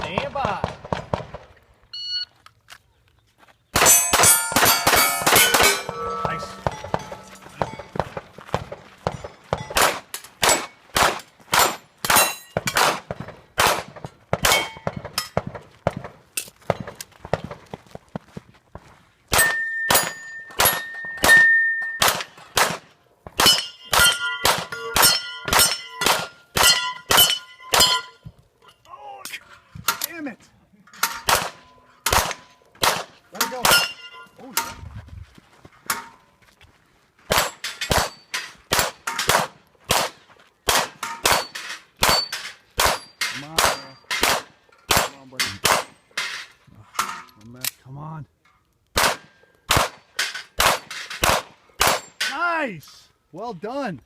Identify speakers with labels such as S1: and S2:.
S1: Stand by. Nice.
S2: Damn it! Let it go. Oh, yeah. Come on, man. Come on, buddy. Oh, man, come on. Nice! Well done.